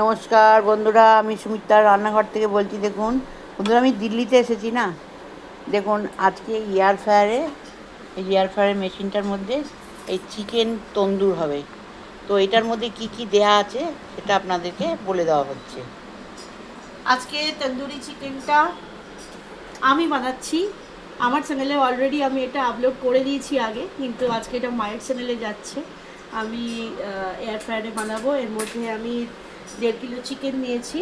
নমস্কার বন্ধুরা, আমি সুমিত্রার রান্নাঘর থেকে বলছি। দেখুন বন্ধুরা, আমি দিল্লিতে এসেছি না। দেখুন আজকে এই এয়ার ফ্রায়ার মেশিনটার মধ্যে এই চিকেন তন্দুর হবে। তো এটার মধ্যে কি কি দেয়া আছে সেটা আপনাদেরকে বলে দেওয়া হচ্ছে। আজকে তন্দুরি চিকেনটা আমি বানাচ্ছি। আমার চ্যানেলে অলরেডি আমি এটা আপলোড করে দিয়েছি আগে, কিন্তু আজকে এটা মায়ের চ্যানেলে যাচ্ছে। আমি এয়ার ফ্রায়ারে বানাবো। এর মধ্যে আমি 1.5 কিলো চিকেন নিয়েছি।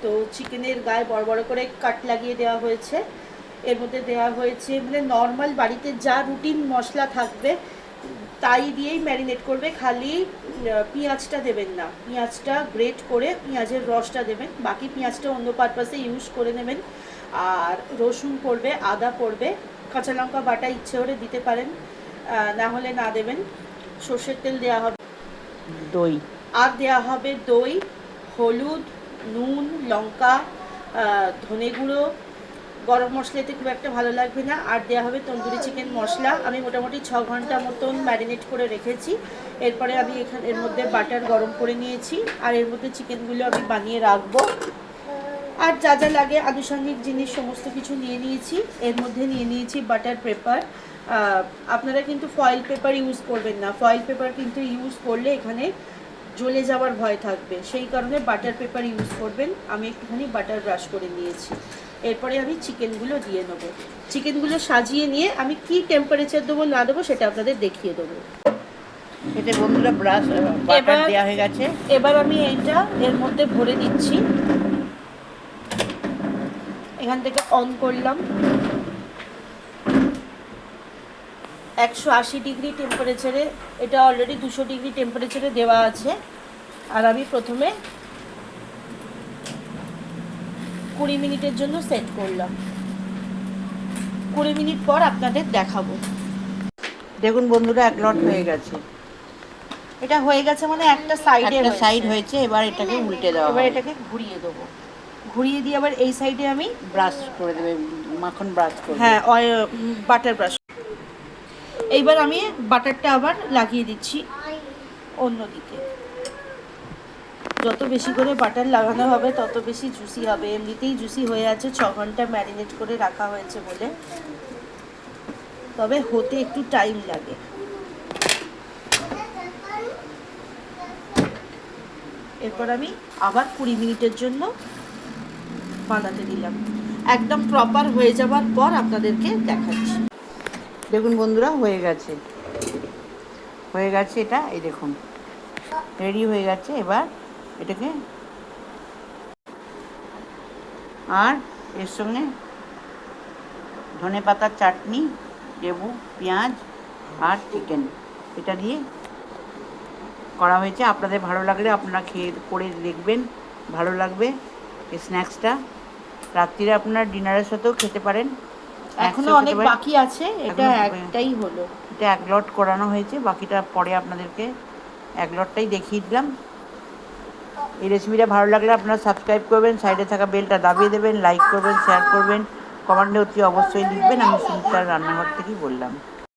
তো চিকেনের গায়ে বড় বড় করে কাট লাগিয়ে দেওয়া হয়েছে। এর মধ্যে দেওয়া হয়েছে মানে নর্মাল বাড়িতে যা রুটিন মশলা থাকবে তাই দিয়েই ম্যারিনেট করবে। খালি পেঁয়াজটা দেবেন না, পেঁয়াজটা গ্রেট করে পেঁয়াজের রসটা দেবেন, বাকি পেঁয়াজটা অন্য পারপাসে ইউজ করে নেবেন। আর রসুন পড়বে, আদা পড়বে, কাঁচা লঙ্কা বাটা ইচ্ছে করে দিতে পারেন, না হলে না দেবেন। সর্ষের তেল দেওয়া হবে, দই আর দেওয়া হবে দই, হলুদ, নুন, লঙ্কা, ধনে গুঁড়ো, গরম মশলাতে খুব একটা ভালো লাগবে না। আর দেওয়া হবে তন্দুরি চিকেন মশলা। আমি মোটামুটি 6 ঘন্টা মতন ম্যারিনেট করে রেখেছি। এরপরে আমি এর মধ্যে বাটার গরম করে নিয়েছি, আর এর মধ্যে চিকেনগুলো আমি বানিয়ে রাখবো। আর যা যা লাগে আনুষঙ্গিক জিনিস সমস্ত কিছু নিয়ে নিয়েছি। এর মধ্যে নিয়ে নিয়েছি বাটার পেপার। আপনারা কিন্তু ফয়েল পেপার ইউজ করবেন না, ফয়েল পেপার কিন্তু ইউজ করলে এখানে জ্বলে যাওয়ার ভয় থাকবে, সেই কারণে বাটার পেপার ইউজ করবেন। আমি একটুখানি বাটার ব্রাশ করে নিয়েছি। এরপরে আমি চিকেনগুলো দিয়ে নেবো। চিকেনগুলো সাজিয়ে নিয়ে আমি কি টেম্পারেচার দেবো না দেবো সেটা আপনাদের দেখিয়ে দেবো। এতে বন্ধুরা বাটার দেওয়া হয়ে গেছে। এবার আমি এইটা এর মধ্যে ভরে দিচ্ছি। এখান থেকে অন করলাম। 180 ডিগ্রি টেম্পারেচারে, এটা অলরেডি 200 ডিগ্রি টেম্পারেচারে দেওয়া আছে। আর আমি প্রথমে 20 মিনিটের জন্য সেট করলাম। 20 মিনিট পর আপনাদের দেখাবো। দেখুন বন্ধুরা, এক লট হয়ে গেছে। এটা হয়ে গেছে মানে একটা সাইড হয়েছে। এবার এটাকে উল্টে দেওয়া এবার হবে। এটাকে ঘুরিয়ে দেবো। ঘুরিয়ে দিয়ে আবার এই সাইডে আমি ব্রাশ করে দেবে, মাখন ব্রাশ করবে। হ্যাঁ বাটার ব্রাশ। এইবার আমি বাটারটা আবার লাগিয়ে দিচ্ছি অন্যদিকে। যত বেশি করে বাটার লাগানো হবে তত বেশি জুসি হবে। এমনিতেই জুসি হয়ে আছে, 6 ঘন্টা ম্যারিনেট করে রাখা হয়েছে বলে, তবে হতে একটু টাইম লাগে। এরপর আমি আবার 20 মিনিটের জন্য বানাতে দিলাম। একদম প্রপার হয়ে যাওয়ার পর আপনাদেরকে দেখাচ্ছি। দেখুন বন্ধুরা, হয়ে গেছে। এটা এই দেখুন রেডি হয়ে গেছে। এবার এটাকে আর এর সঙ্গে ধনেপাতার চাটনি, লেবু, পেঁয়াজ আর চিকেন এটা দিয়ে করা হয়েছে। আপনাদের ভালো লাগলে আপনারা খেয়ে করে দেখবেন, ভালো লাগবে। এই স্ন্যাক্সটা রাত্রিরে আপনারা ডিনারের সাথেও খেতে পারেন। এখনো অনেক বাকি আছে, এটা একটাই হলো। এটা এক লট করানো হয়েছে, বাকিটা পরে আপনাদেরকে এক লটটাই দেখিয়ে দিলাম। এই রেসিপিটা ভালো লাগলে আপনারা সাবস্ক্রাইব করবেন, সাইডে থাকা বেলটা দাবিয়ে দেবেন, লাইক করবেন, শেয়ার করবেন, কমেন্টে অতি অবশ্যই লিখবেন। আমি সুমিত্রার রান্নাঘর থেকেই বললাম।